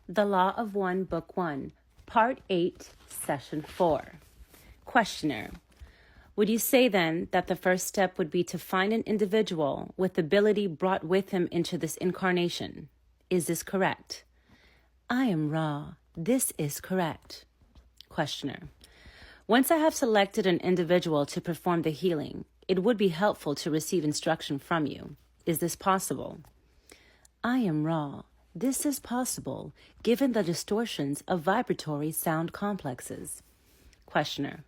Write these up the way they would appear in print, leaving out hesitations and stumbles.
The Law of One, Book 1, Part 8, Session 4. Questioner: would you say then that the first step would be to find an individual with ability brought with him into this incarnation? Is this correct? I am Ra. This is correct. Questioner: once I have selected an individual to perform the healing, it would be helpful to receive instruction from you. Is this possible? I am Ra. This is possible, given the distortions of vibratory sound complexes. Questioner: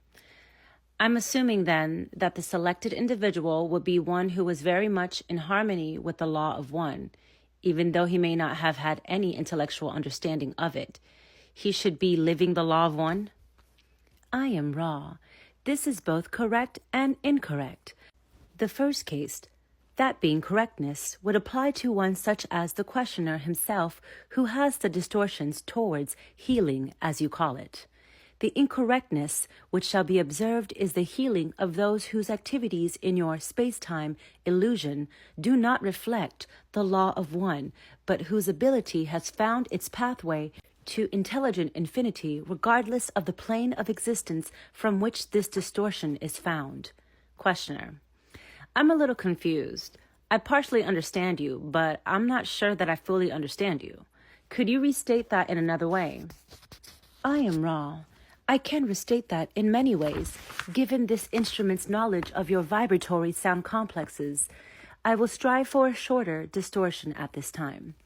I'm assuming then that the selected individual would be one who was very much in harmony with the Law of One, even though he may not have had any intellectual understanding of it. He should be living the Law of One? I am Ra. This is both correct and incorrect. The first case, that being correctness, would apply to one such as the questioner himself, who has the distortions towards healing, as you call it. The incorrectness which shall be observed is the healing of those whose activities in your space-time illusion do not reflect the Law of One, but whose ability has found its pathway to intelligent infinity regardless of the plane of existence from which this distortion is found. Questioner: I'm a little confused. I partially understand you, but I'm not sure that I fully understand you. Could you restate that in another way? I am Ra. I can restate that in many ways, given this instrument's knowledge of your vibratory sound complexes. I will strive for a shorter distortion at this time.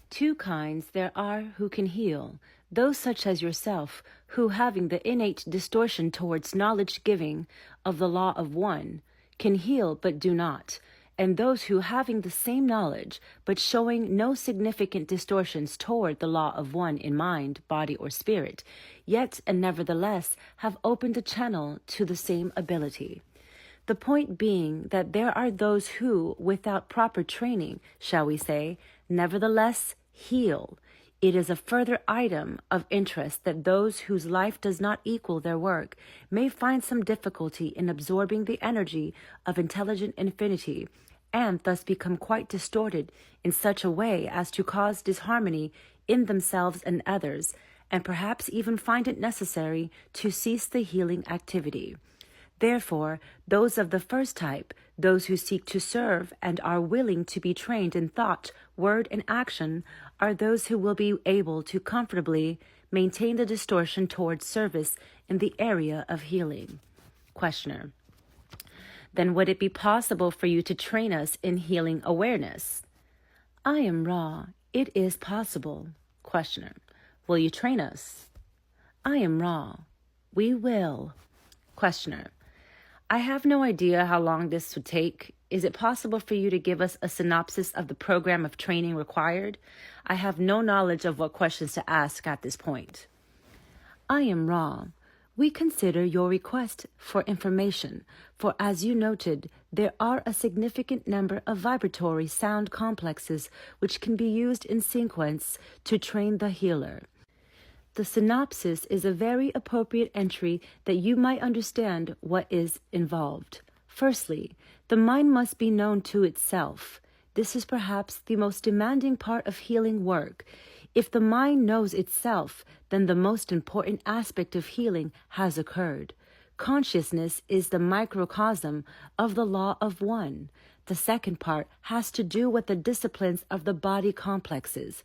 Two kinds there are who can heal, those such as yourself, who having the innate distortion towards knowledge-giving of the Law of One, can heal but do not, and those who having the same knowledge but showing no significant distortions toward the Law of One in mind, body, or spirit, yet and nevertheless have opened a channel to the same ability. The point being that there are those who, without proper training, shall we say, nevertheless heal. It is a further item of interest that those whose life does not equal their work may find some difficulty in absorbing the energy of intelligent infinity, and thus become quite distorted in such a way as to cause disharmony in themselves and others, and perhaps even find it necessary to cease the healing activity. Therefore, those of the first type, those who seek to serve and are willing to be trained in thought, word, and action, are those who will be able to comfortably maintain the distortion towards service in the area of healing. Questioner: then would it be possible for you to train us in healing awareness? I am Ra. It is possible. Questioner: will you train us? I am Ra. We will. Questioner: I have no idea how long this would take. Is it possible for you to give us a synopsis of the program of training required? I have no knowledge of what questions to ask at this point. I am Ra. We consider your request for information, for as you noted, there are a significant number of vibratory sound complexes which can be used in sequence to train the healer. The synopsis is a very appropriate entry that you might understand what is involved. Firstly, the mind must be known to itself. This is perhaps the most demanding part of healing work. If the mind knows itself, then the most important aspect of healing has occurred. Consciousness is the microcosm of the Law of One. The second part has to do with the disciplines of the body complexes.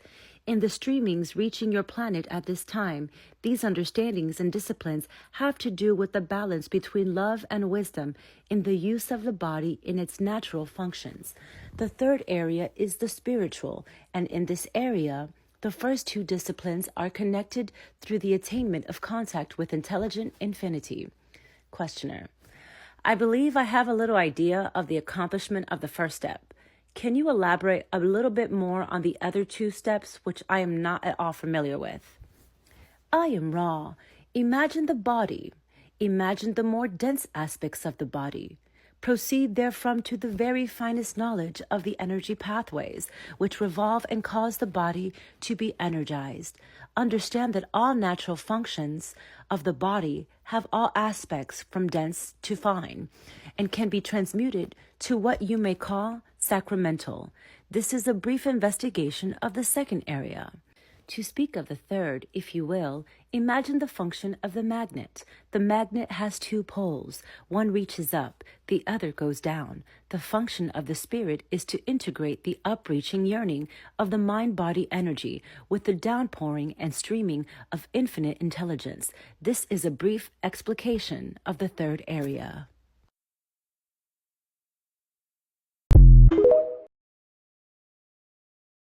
In the streamings reaching your planet at this time, these understandings and disciplines have to do with the balance between love and wisdom in the use of the body in its natural functions. The third area is the spiritual, and in this area, the first two disciplines are connected through the attainment of contact with intelligent infinity. Questioner: I believe I have a little idea of the accomplishment of the first step. Can you elaborate a little bit more on the other two steps, which I am not at all familiar with? I am Ra. Imagine the body. Imagine the more dense aspects of the body. Proceed therefrom to the very finest knowledge of the energy pathways, which revolve and cause the body to be energized. Understand that all natural functions of the body have all aspects from dense to fine, and can be transmuted to what you may call sacramental. This is a brief investigation of the second area. To speak of the third, if you will, imagine the function of the magnet. The magnet has two poles. One reaches up, the other goes down. The function of the spirit is to integrate the upreaching yearning of the mind-body energy with the downpouring and streaming of infinite intelligence. This is a brief explication of the third area.